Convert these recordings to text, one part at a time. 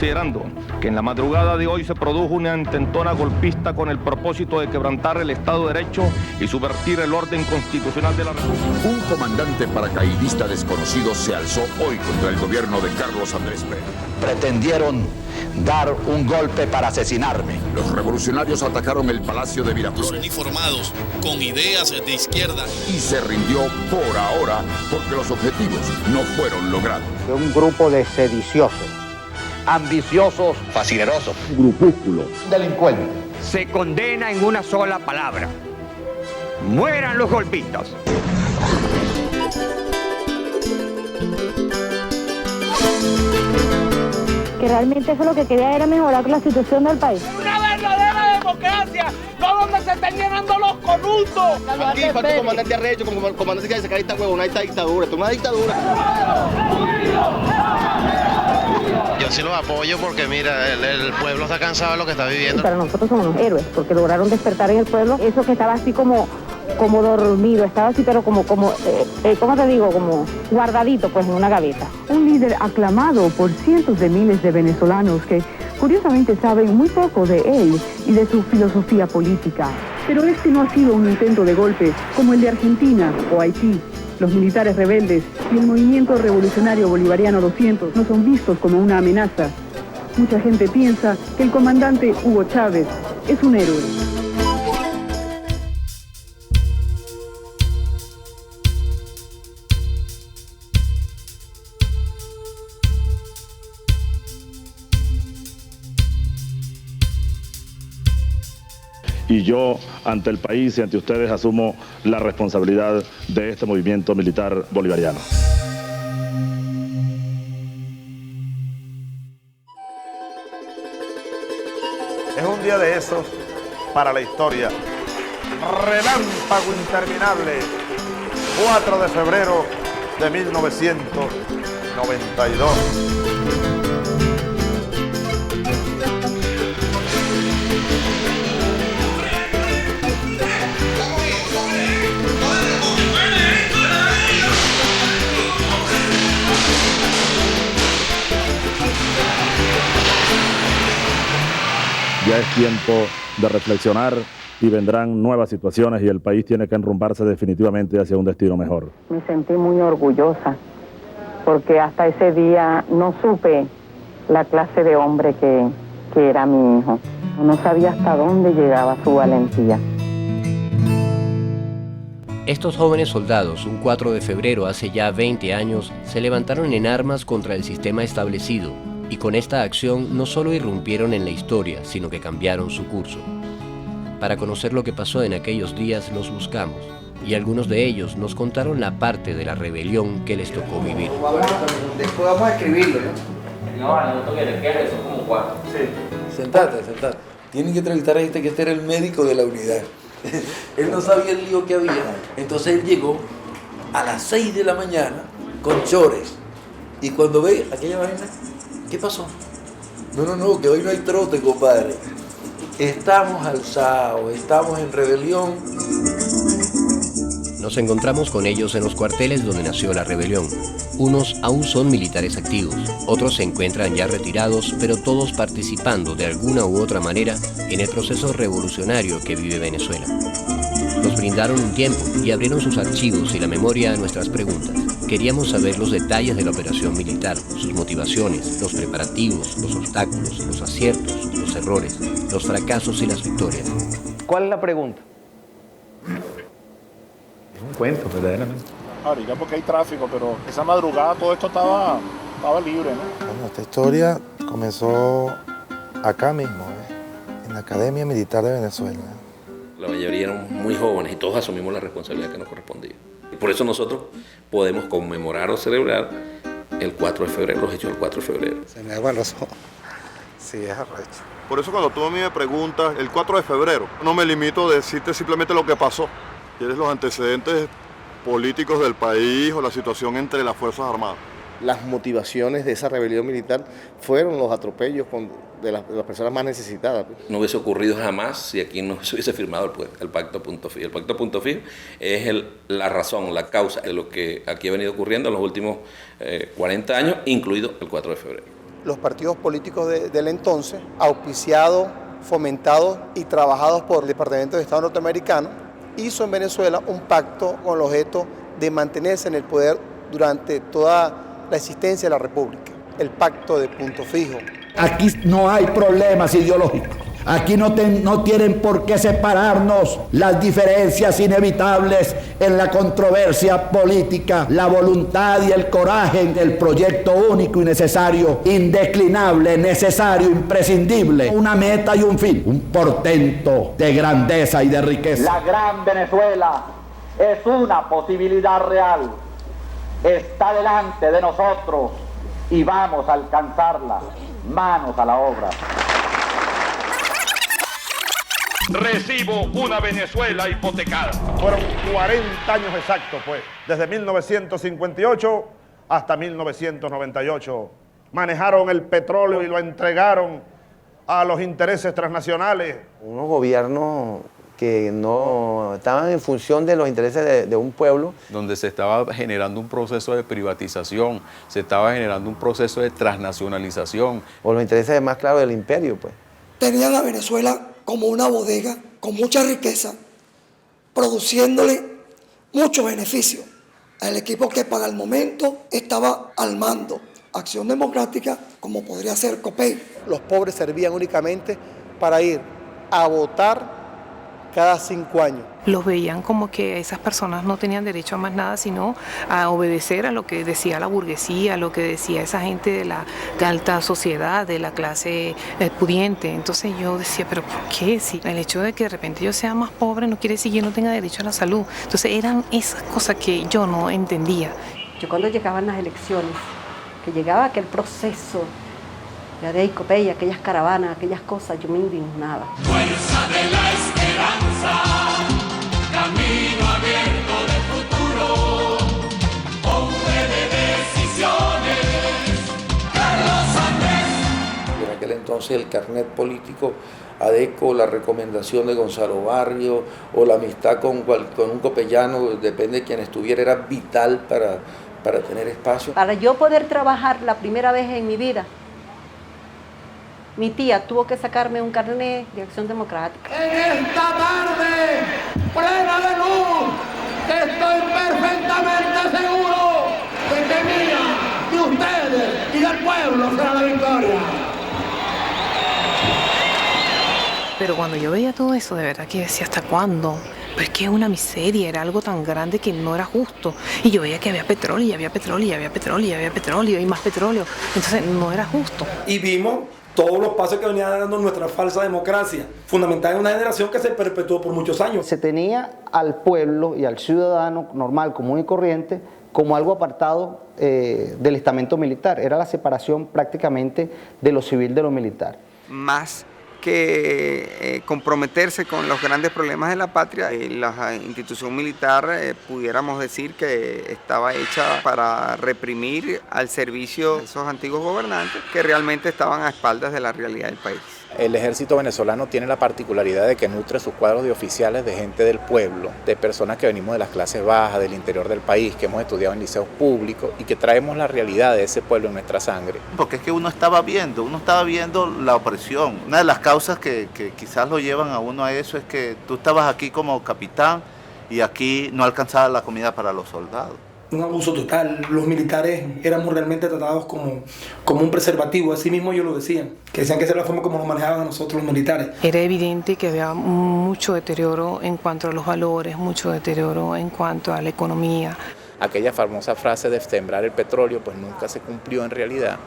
considerando que en la madrugada de hoy se produjo una intentona golpista con el propósito de quebrantar el Estado de Derecho y subvertir el orden constitucional de la República. Un comandante paracaidista desconocido se alzó hoy contra el gobierno de Carlos Andrés Pérez. Pretendieron dar un golpe para asesinarme. Los revolucionarios atacaron el Palacio de Miraflores. Uniformados, con ideas de izquierda. Y se rindió por ahora porque los objetivos no fueron logrados. De un grupo de sediciosos, ambiciosos, Fascinerosos, grupúsculos, delincuentes. Se condena en una sola palabra: mueran los golpistas. Que realmente eso lo que quería era mejorar la situación del país. ¡Una verdadera democracia! ¡No donde se están llenando los corruptos! Aquí falta un comandante arrecho, como comandante que se cae esta huevona, esta dictadura, esto es una dictadura. Yo sí los apoyo porque mira, el pueblo está cansado de lo que está viviendo. Para nosotros somos unos héroes, porque lograron despertar en el pueblo eso que estaba así como dormido, estaba así pero ¿cómo te digo? Como guardadito pues en una gaveta. Un líder aclamado por cientos de miles de venezolanos que curiosamente saben muy poco de él y de su filosofía política. Pero este no ha sido un intento de golpe como el de Argentina o Haití. Los militares rebeldes y el movimiento revolucionario bolivariano 200 no son vistos como una amenaza. Mucha gente piensa que el comandante Hugo Chávez es un héroe. Y yo, ante el país y ante ustedes, asumo la responsabilidad de este movimiento militar bolivariano. Es un día de esos para la historia. Relámpago interminable, 4 de febrero de 1992. Ya es tiempo de reflexionar y vendrán nuevas situaciones y el país tiene que enrumbarse definitivamente hacia un destino mejor. Me sentí muy orgullosa porque hasta ese día no supe la clase de hombre que era mi hijo. No sabía hasta dónde llegaba su valentía. Estos jóvenes soldados, un 4 de febrero hace ya 20 años, se levantaron en armas contra el sistema establecido y con esta acción no solo irrumpieron en la historia, sino que cambiaron su curso. Para conocer lo que pasó en aquellos días los buscamos y algunos de ellos nos contaron la parte de la rebelión que les tocó vivir. Después vamos a escribirlo, ¿no? No toque de quede, son como 4. Sí. Sentate. Tienen que entrevistar a este que era el médico de la unidad. Él no sabía el lío que había, entonces él llegó a las 6 de la mañana con chores. Y cuando ve aquella vaina, ¿qué pasó? No, que hoy no hay trote, compadre. Estamos alzados, estamos en rebelión. Nos encontramos con ellos en los cuarteles donde nació la rebelión. Unos aún son militares activos, otros se encuentran ya retirados, pero todos participando de alguna u otra manera en el proceso revolucionario que vive Venezuela. Nos brindaron un tiempo y abrieron sus archivos y la memoria a nuestras preguntas. Queríamos saber los detalles de la operación militar, sus motivaciones, los preparativos, los obstáculos, los aciertos, los errores, los fracasos y las victorias. ¿Cuál es la pregunta? Es un cuento, verdaderamente. Ahorita porque hay tráfico, pero esa madrugada todo esto estaba libre, ¿no? Bueno, esta historia comenzó acá mismo, en la Academia Militar de Venezuela. La mayoría eran muy jóvenes y todos asumimos la responsabilidad que nos correspondía. Y por eso nosotros podemos conmemorar o celebrar el 4 de febrero, los hechos del 4 de febrero. Se me aguan los ojos. Sí, es arrecho. Por eso cuando tú a mí me preguntas, el 4 de febrero, no me limito a decirte simplemente lo que pasó. ¿Quieres los antecedentes políticos del país o la situación entre las Fuerzas Armadas? Las motivaciones de esa rebelión militar fueron los atropellos de las personas más necesitadas. No hubiese ocurrido jamás si aquí no se hubiese firmado el pacto Punto Fijo. El pacto Punto Fijo es la razón, la causa de lo que aquí ha venido ocurriendo en los últimos 40 años, incluido el 4 de febrero. los partidos políticos del entonces, auspiciados, fomentados y trabajados por el Departamento de Estado norteamericano, hizo en Venezuela un pacto con el objeto de mantenerse en el poder durante toda la existencia de la República, el pacto de Punto Fijo. Aquí no hay problemas ideológicos. Aquí no tienen por qué separarnos las diferencias inevitables en la controversia política, la voluntad y el coraje del proyecto único y necesario, indeclinable, necesario, imprescindible, una meta y un fin, un portento de grandeza y de riqueza. La gran Venezuela es una posibilidad real. Está delante de nosotros y vamos a alcanzarla. Manos a la obra. Recibo una Venezuela hipotecada. Fueron 40 años exactos, pues, desde 1958 hasta 1998. Manejaron el petróleo y lo entregaron a los intereses transnacionales. Unos gobiernos que no estaban en función de los intereses de un pueblo. Donde se estaba generando un proceso de privatización, se estaba generando un proceso de transnacionalización. O los intereses más claros del imperio, pues. Tenían a Venezuela como una bodega con mucha riqueza, produciéndole mucho beneficio al equipo que para el momento estaba al mando. Acción Democrática, como podría ser COPEI. Los pobres servían únicamente para ir a votar cada 5 años. Los veían como que esas personas no tenían derecho a más nada, sino a obedecer a lo que decía la burguesía, a lo que decía esa gente de la alta sociedad, de la clase pudiente. Entonces yo decía, ¿pero por qué? Si el hecho de que de repente yo sea más pobre no quiere decir que yo no tenga derecho a la salud. Entonces eran esas cosas que yo no entendía. Yo cuando llegaban las elecciones, que llegaba aquel proceso de COPEI, aquellas caravanas, aquellas cosas, yo me indignaba. Fuerza de la esperanza, camino abierto de futuro, hombre de decisiones, Carlos Andrés. En aquel entonces el carnet político ADECO, la recomendación de Gonzalo Barrio o la amistad con un copellano, depende de quien estuviera, era vital para tener espacio. Para yo poder trabajar la primera vez en mi vida, mi tía tuvo que sacarme un carnet de Acción Democrática. En esta tarde plena de luz, estoy perfectamente seguro de que mía, de ustedes y del pueblo será la victoria. Pero cuando yo veía todo eso, de verdad que decía, ¿hasta cuándo? Pues que es una miseria, era algo tan grande que no era justo. Y yo veía que había petróleo, y había petróleo, y había petróleo, y había petróleo, y más petróleo. Entonces no era justo. Y vimos todos los pasos que venía dando nuestra falsa democracia, fundamental en una generación que se perpetuó por muchos años. Se tenía al pueblo y al ciudadano normal, común y corriente, como algo apartado del estamento militar. Era la separación prácticamente de lo civil de lo militar. Más que comprometerse con los grandes problemas de la patria, la institución militar pudiéramos decir que estaba hecha para reprimir al servicio de esos antiguos gobernantes que realmente estaban a espaldas de la realidad del país. El ejército venezolano tiene la particularidad de que nutre sus cuadros de oficiales de gente del pueblo, de personas que venimos de las clases bajas, del interior del país, que hemos estudiado en liceos públicos y que traemos la realidad de ese pueblo en nuestra sangre. Porque es que uno estaba viendo la opresión. Una de las causas que quizás lo llevan a uno a eso es que tú estabas aquí como capitán y aquí no alcanzaba la comida para los soldados. Un abuso total. Los militares éramos realmente tratados como un preservativo. Así mismo ellos lo decían, que decían que esa era la forma como nos manejaban a nosotros los militares. Era evidente que había mucho deterioro en cuanto a los valores, mucho deterioro en cuanto a la economía. Aquella famosa frase de sembrar el petróleo pues nunca se cumplió en realidad.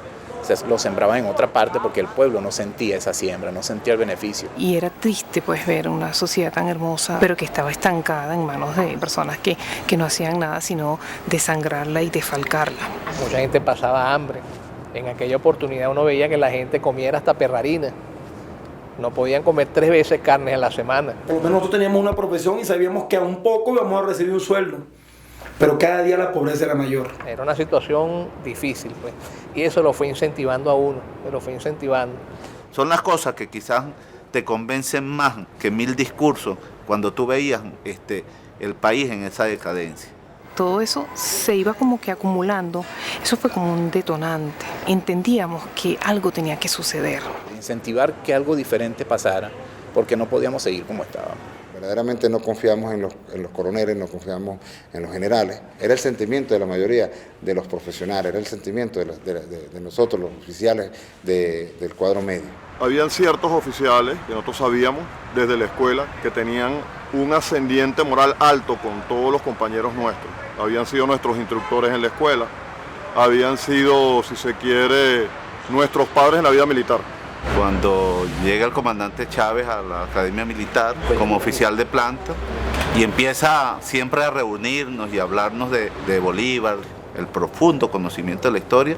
O sea, lo sembraban en otra parte porque el pueblo no sentía esa siembra, no sentía el beneficio. Y era triste pues ver una sociedad tan hermosa, pero que estaba estancada en manos de personas que no hacían nada sino desangrarla y desfalcarla. Mucha gente pasaba hambre. En aquella oportunidad uno veía que la gente comiera hasta perrarina. No podían comer 3 veces carne a la semana. Por lo menos nosotros teníamos una profesión y sabíamos que a un poco íbamos a recibir un sueldo. Pero cada día la pobreza era mayor. Era una situación difícil, pues. Y eso lo fue incentivando a uno, lo fue incentivando. Son las cosas que quizás te convencen más que 1000 discursos cuando tú veías el país en esa decadencia. todo eso se iba como que acumulando. Eso fue como un detonante. Entendíamos que algo tenía que suceder. Incentivar que algo diferente pasara, porque no podíamos seguir como estábamos. Verdaderamente no confiamos en los coroneles, no confiamos en los generales. Era el sentimiento de la mayoría de los profesionales, era el sentimiento de nosotros, los oficiales del cuadro medio. Habían ciertos oficiales que nosotros sabíamos desde la escuela que tenían un ascendiente moral alto con todos los compañeros nuestros. Habían sido nuestros instructores en la escuela, habían sido, si se quiere, nuestros padres en la vida militar. Cuando llega el comandante Chávez a la Academia Militar como oficial de planta y empieza siempre a reunirnos y a hablarnos de Bolívar, el profundo conocimiento de la historia.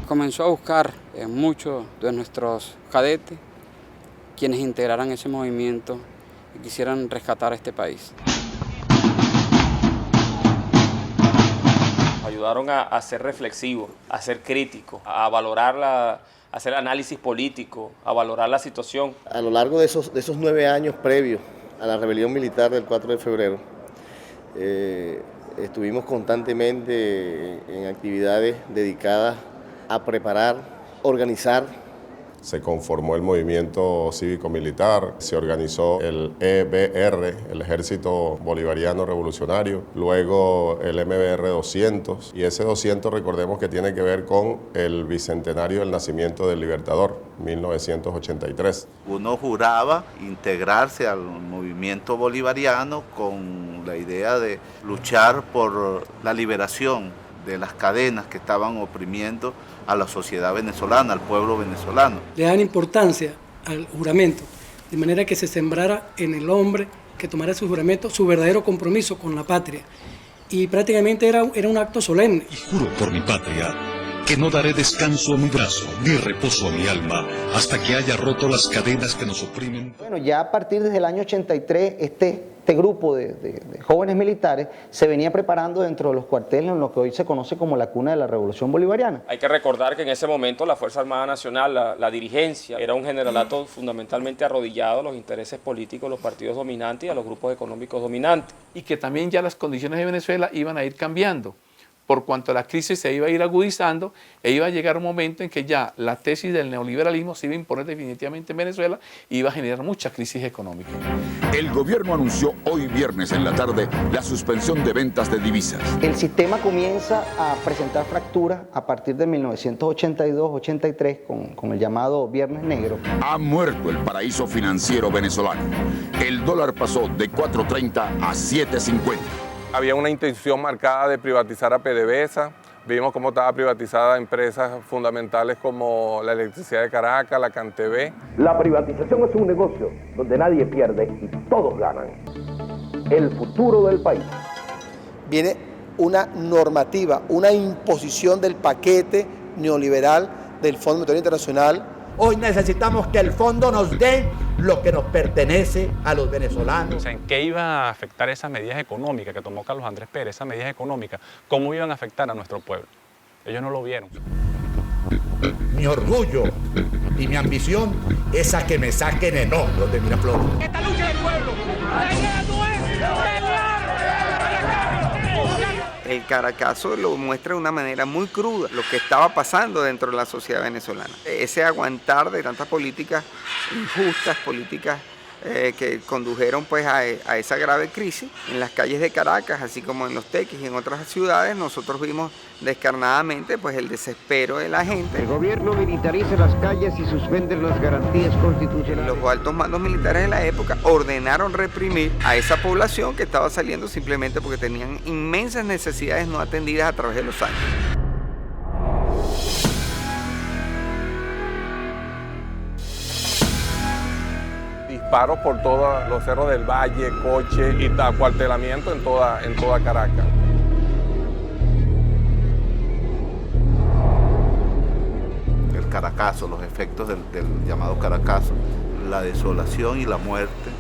Comenzó a buscar muchos de nuestros cadetes quienes integraran ese movimiento y quisieran rescatar a este país. Ayudaron a ser reflexivos, a ser críticos, a valorar a hacer análisis político, a valorar la situación. A lo largo de esos 9 años previos a la rebelión militar del 4 de febrero, estuvimos constantemente en actividades dedicadas a preparar, organizar. Se conformó el movimiento cívico-militar, se organizó el EBR, el Ejército Bolivariano Revolucionario, luego el MBR 200, y ese 200 recordemos que tiene que ver con el bicentenario del nacimiento del Libertador, 1983. Uno juraba integrarse al movimiento bolivariano con la idea de luchar por la liberación de las cadenas que estaban oprimiendo a la sociedad venezolana, al pueblo venezolano. Le dan importancia al juramento, de manera que se sembrara en el hombre que tomara su juramento, su verdadero compromiso con la patria. Y prácticamente era un acto solemne. Y juro por mi patria que no daré descanso a mi brazo, ni reposo a mi alma, hasta que haya roto las cadenas que nos oprimen. Bueno, ya a partir desde el año 83, este grupo de jóvenes militares se venía preparando dentro de los cuarteles en lo que hoy se conoce como la cuna de la Revolución Bolivariana. Hay que recordar que en ese momento la Fuerza Armada Nacional, la dirigencia, era un generalato fundamentalmente arrodillado a los intereses políticos de los partidos dominantes y a los grupos económicos dominantes. Y que también ya las condiciones de Venezuela iban a ir cambiando. Por cuanto la crisis se iba a ir agudizando, e iba a llegar un momento en que ya la tesis del neoliberalismo se iba a imponer definitivamente en Venezuela y iba a generar mucha crisis económica. El gobierno anunció hoy viernes en la tarde la suspensión de ventas de divisas. El sistema comienza a presentar fracturas a partir de 1982-83 con el llamado Viernes Negro. Ha muerto el paraíso financiero venezolano. El dólar pasó de 4.30 a 7.50. Había una intención marcada de privatizar a PDVSA. Vimos cómo estaba privatizada empresas fundamentales como la Electricidad de Caracas, la CanTV. La privatización es un negocio donde nadie pierde y todos ganan. El futuro del país. Viene una normativa, una imposición del paquete neoliberal del Fondo Monetario Internacional. Hoy necesitamos que el fondo nos dé lo que nos pertenece a los venezolanos. ¿En qué iba a afectar esas medidas económicas que tomó Carlos Andrés Pérez, esas medidas económicas? ¿Cómo iban a afectar a nuestro pueblo? Ellos no lo vieron. Mi orgullo y mi ambición es a que me saquen en hombros de Miraflores. Esta lucha del pueblo, la idea no es El Caracazo lo muestra de una manera muy cruda lo que estaba pasando dentro de la sociedad venezolana. Ese aguantar de tantas políticas injustas, políticas que condujeron pues a esa grave crisis en las calles de Caracas, así como en Los Teques y en otras ciudades. Nosotros vimos descarnadamente pues el desespero de la gente. El gobierno militariza las calles y suspende las garantías constitucionales. Los altos mandos militares de la época ordenaron reprimir a esa población que estaba saliendo simplemente porque tenían inmensas necesidades no atendidas a través de los años. Disparos por todos los cerros del Valle, coche y acuartelamiento en toda Caracas. El Caracazo, los efectos del llamado Caracazo, la desolación y la muerte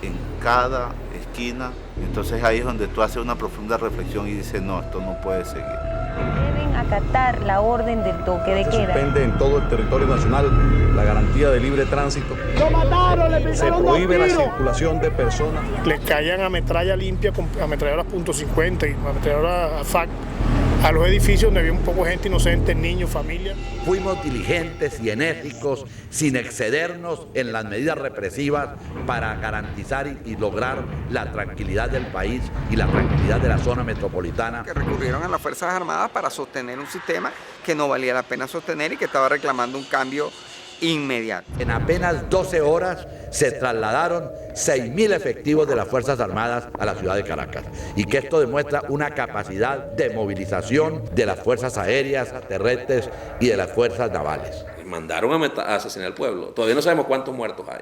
en cada esquina. Entonces ahí es donde tú haces una profunda reflexión y dices, no, esto no puede seguir. Deben acatar la orden del toque de queda. Suspende en todo el territorio nacional la garantía de libre tránsito. ¡Lo mataron! ¡Le Se prohíbe la circulación de personas. Le callan a metralla limpia con ametralladoras .50 y ametralladoras FAC a los edificios donde había un poco de gente inocente, niños, familias. Fuimos diligentes y enérgicos sin excedernos en las medidas represivas para garantizar y lograr la tranquilidad del país y la tranquilidad de la zona metropolitana. Que recurrieron a las Fuerzas Armadas para sostener un sistema que no valía la pena sostener y que estaba reclamando un cambio inmediato. En apenas 12 horas se trasladaron 6.000 efectivos de las Fuerzas Armadas a la ciudad de Caracas y que esto demuestra una capacidad de movilización de las fuerzas aéreas, terrestres y de las fuerzas navales. Mandaron a asesinar al pueblo. Todavía no sabemos cuántos muertos hay.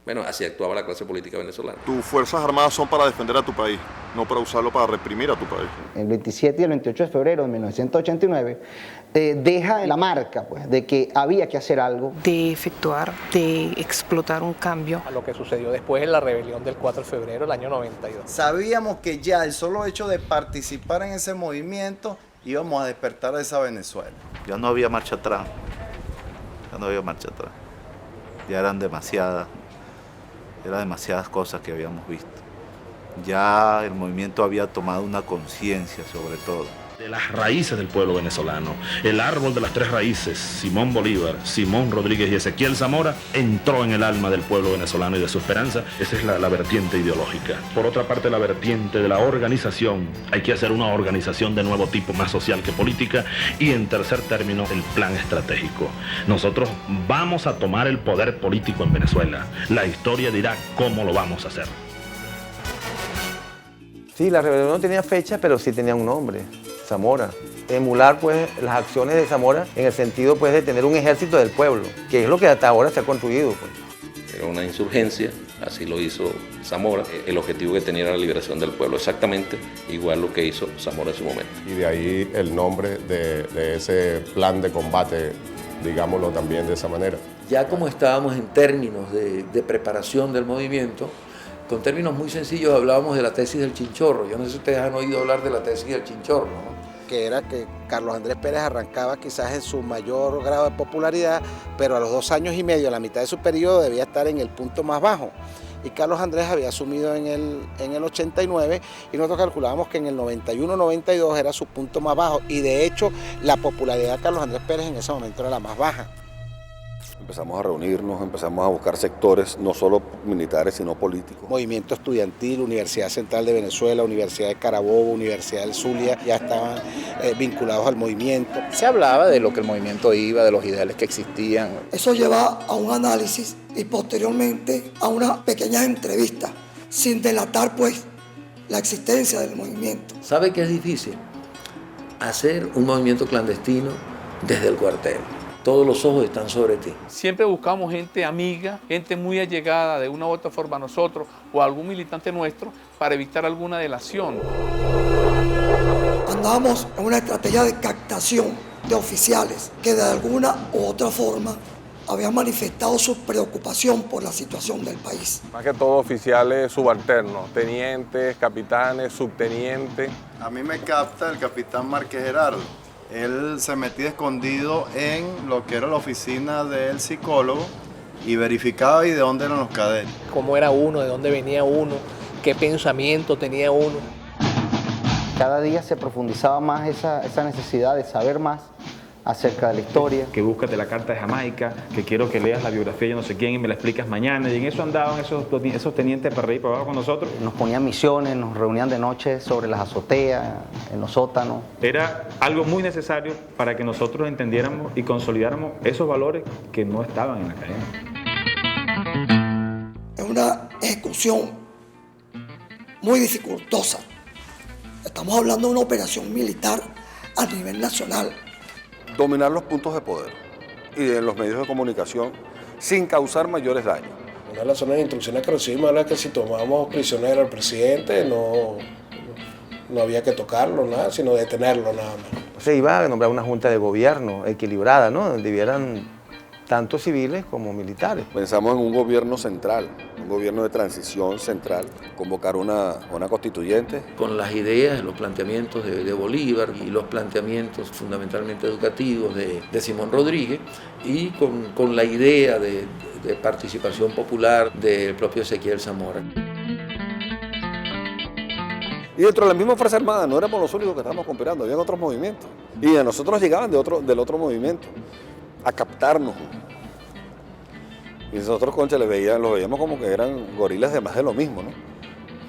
Bueno, así actuaba la clase política venezolana. Tus Fuerzas Armadas son para defender a tu país, no para usarlo para reprimir a tu país. El 27 y el 28 de febrero de 1989 deja la marca pues, de que había que hacer algo. De efectuar, de explotar un cambio. A lo que sucedió después en la rebelión del 4 de febrero del año 92. Sabíamos que ya el solo hecho de participar en ese movimiento íbamos a despertar a esa Venezuela. Ya no había marcha atrás. Ya no había marcha atrás. Ya eran demasiadas cosas que habíamos visto. Ya el movimiento había tomado una conciencia sobre todo. De las raíces del pueblo venezolano, el árbol de las tres raíces, Simón Bolívar, Simón Rodríguez y Ezequiel Zamora, entró en el alma del pueblo venezolano y de su esperanza. Esa es la vertiente ideológica. Por otra parte, la vertiente de la organización. Hay que hacer una organización de nuevo tipo, más social que política. Y en tercer término, el plan estratégico. Nosotros vamos a tomar el poder político en Venezuela. La historia dirá cómo lo vamos a hacer. Sí, la rebelión no tenía fecha, pero sí tenía un nombre. Zamora, emular pues las acciones de Zamora en el sentido pues de tener un ejército del pueblo, que es lo que hasta ahora se ha construido. Pues. Era una insurgencia, así lo hizo Zamora. El objetivo que tenía era la liberación del pueblo, exactamente igual lo que hizo Zamora en su momento. Y de ahí el nombre de ese plan de combate, digámoslo también de esa manera. Ya como estábamos en términos de preparación del movimiento, con términos muy sencillos hablábamos de la tesis del chinchorro. Yo no sé si ustedes han oído hablar de la tesis del chinchorro, ¿no? Que era que Carlos Andrés Pérez arrancaba quizás en su mayor grado de popularidad, pero a los 2 años y medio, a la mitad de su periodo, debía estar en el punto más bajo. Y Carlos Andrés había asumido en el 89 y nosotros calculábamos que en el 91-92 era su punto más bajo. Y de hecho, la popularidad de Carlos Andrés Pérez en ese momento era la más baja. Empezamos a reunirnos, empezamos a buscar sectores, no solo militares, sino políticos. Movimiento estudiantil, Universidad Central de Venezuela, Universidad de Carabobo, Universidad del Zulia, ya estaban vinculados al movimiento. Se hablaba de lo que el movimiento iba, de los ideales que existían. Eso lleva a un análisis y posteriormente a una pequeña entrevista, sin delatar pues la existencia del movimiento. ¿Sabe qué es difícil? Hacer un movimiento clandestino desde el cuartel. Todos los ojos están sobre ti. Siempre buscamos gente amiga, gente muy allegada de una u otra forma a nosotros o a algún militante nuestro para evitar alguna delación. Andábamos en una estrategia de captación de oficiales que de alguna u otra forma habían manifestado su preocupación por la situación del país. Más que todo oficiales subalternos, tenientes, capitanes, subtenientes. A mí me capta el capitán Márquez Gerardo. Él se metía escondido en lo que era la oficina del psicólogo y verificaba y de dónde eran los cadetes. Cómo era uno, de dónde venía uno, qué pensamiento tenía uno. Cada día se profundizaba más esa necesidad de saber más acerca de la historia. Que búscate la carta de Jamaica, que quiero que leas la biografía de no sé quién y me la explicas mañana. Y en eso andaban esos tenientes para arriba y para abajo con nosotros. Nos ponían misiones, nos reunían de noche sobre las azoteas, en los sótanos. Era algo muy necesario para que nosotros entendiéramos y consolidáramos esos valores que no estaban en la academia. Es una ejecución muy dificultosa. Estamos hablando de una operación militar a nivel nacional. Dominar los puntos de poder y en los medios de comunicación sin causar mayores daños. Una de las zonas de instrucciones que recibimos era que si tomábamos prisionero al presidente no había que tocarlo, nada, sino detenerlo nada más. Se iba a nombrar una junta de gobierno equilibrada, ¿no? Donde vivieran tanto civiles como militares. Pensamos en un gobierno central, un gobierno de transición central, convocar una constituyente. Con las ideas, los planteamientos de Bolívar y los planteamientos fundamentalmente educativos de Simón Rodríguez y con la idea de participación popular del propio Ezequiel Zamora. Y dentro de la misma Fuerza Armada no éramos los únicos que estábamos cooperando, había otros movimientos. Y a nosotros nos llegaban del otro movimiento a captarnos. Y nosotros, concha, los veíamos como que eran gorilas de más de lo mismo, ¿no?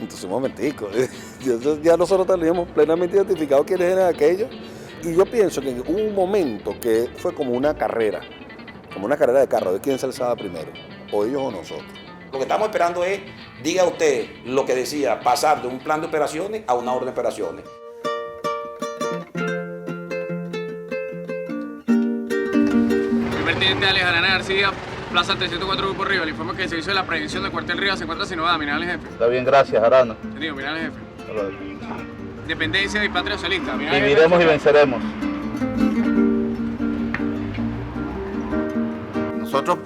Entonces, un momentico, ya nosotros teníamos plenamente identificado quiénes eran aquellos. Y yo pienso que hubo un momento que fue como una carrera de carro, de quién se alzaba primero, o ellos o nosotros. Lo que estamos esperando es, diga usted lo que decía, pasar de un plan de operaciones a una orden de operaciones. Primer teniente Alejandra García, Plaza 304 Grupo Río. El informe que se hizo de la prevención del cuartel Río se encuentra sin novedad, mirar al jefe. Está bien, gracias, Arana. Entendido, mirar al jefe. Independencia y patria socialista. Viviremos y venceremos. Nosotros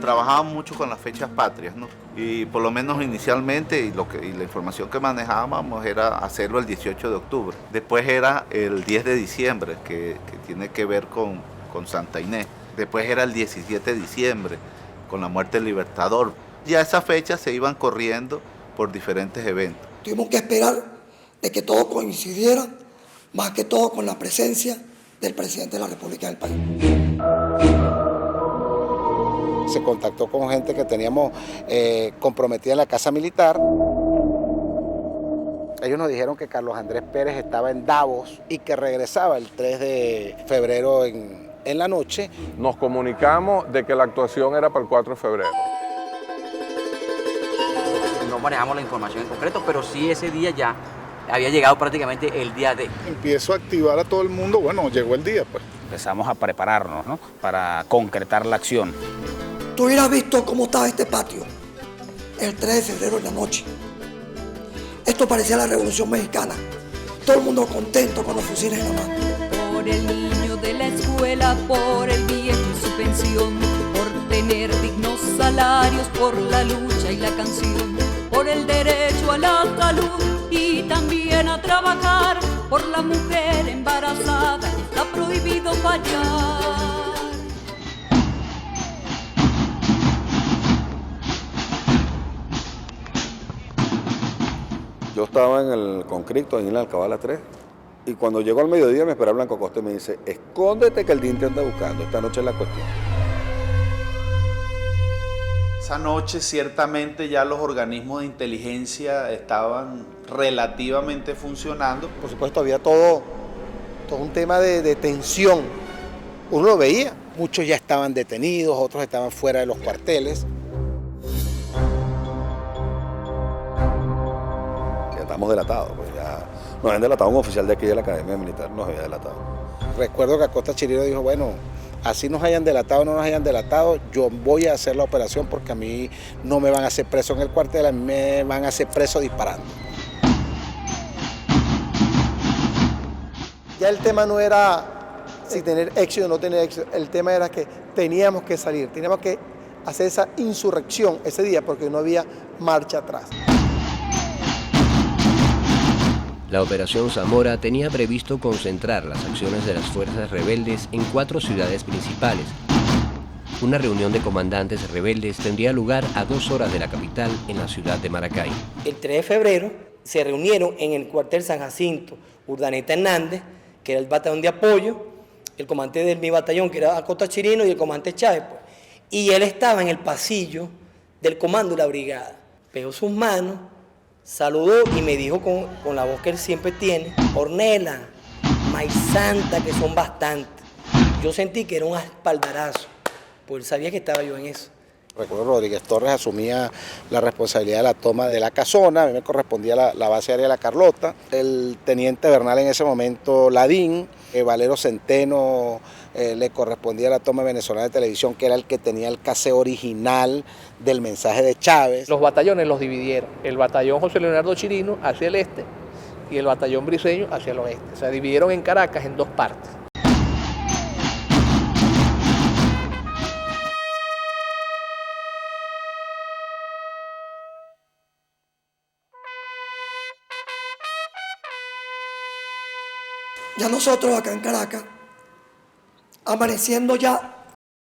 trabajábamos mucho con las fechas patrias, ¿no? Y por lo menos inicialmente, y la información que manejábamos era hacerlo el 18 de octubre. Después era el 10 de diciembre, que tiene que ver con Santa Inés. Después era el 17 de diciembre, con la muerte del Libertador. Ya esas fechas se iban corriendo por diferentes eventos. Tuvimos que esperar de que todo coincidiera, más que todo con la presencia del presidente de la República del país. Se contactó con gente que teníamos comprometida en la Casa Militar. Ellos nos dijeron que Carlos Andrés Pérez estaba en Davos y que regresaba el 3 de febrero en la noche. Nos comunicamos de que la actuación era para el 4 de febrero. No manejamos la información en concreto, pero sí ese día ya había llegado prácticamente el día de. Empiezo a activar a todo el mundo, bueno, llegó el día pues. Empezamos a prepararnos, ¿no?, para concretar la acción. Tú hubieras visto cómo estaba este patio el 3 de febrero en la noche. Esto parecía la Revolución Mexicana. Todo el mundo contento con los fusiles en la mano. Por el niño de la escuela, por el viejo y su pensión, por tener dignos salarios, por la lucha y la canción, por el derecho a la salud y también a trabajar, por la mujer embarazada, está prohibido fallar. Yo estaba en el Concristo, en la Alcabala 3, y cuando llego al mediodía me espera Blanco Costa y me dice, escóndete que el DIN te anda buscando, esta noche es la cuestión. Esa noche ciertamente ya los organismos de inteligencia estaban relativamente funcionando. Por supuesto había todo un tema de tensión. Uno lo veía, muchos ya estaban detenidos, otros estaban fuera de los cuarteles. Estamos delatados, pues ya nos habían delatado un oficial de aquí de la Academia Militar, nos había delatado. Recuerdo que Acosta Chirino dijo, bueno, así nos hayan delatado o no nos hayan delatado, yo voy a hacer la operación porque a mí no me van a hacer preso en el cuartel, a mí me van a hacer preso disparando. Ya el tema no era si tener éxito o no tener éxito, el tema era que teníamos que salir, teníamos que hacer esa insurrección ese día porque no había marcha atrás. La Operación Zamora tenía previsto concentrar las acciones de las fuerzas rebeldes en 4 ciudades principales. Una reunión de comandantes rebeldes tendría lugar a 2 horas de la capital, en la ciudad de Maracay. El 3 de febrero se reunieron en el cuartel San Jacinto Urdaneta Hernández, que era el batallón de apoyo, el comandante de mi batallón, que era Acosta Chirino, y el comandante Chávez. Pues. Y él estaba en el pasillo del comando de la brigada. Pegó sus manos, saludó y me dijo con la voz que él siempre tiene, Ornella, Maíz Santa, que son bastantes. Yo sentí que era un espaldarazo, pues él sabía que estaba yo en eso. Recuerdo Rodríguez Torres asumía la responsabilidad de la toma de la casona, a mí me correspondía la base aérea de la Carlota, el teniente Bernal en ese momento Ladín, Valero Centeno le correspondía la toma venezolana de televisión, que era el que tenía el caseo original del mensaje de Chávez. Los batallones los dividieron, el batallón José Leonardo Chirino hacia el este y el batallón Briceño hacia el oeste, o sea, dividieron en Caracas en 2 partes. Ya nosotros acá en Caracas, amaneciendo ya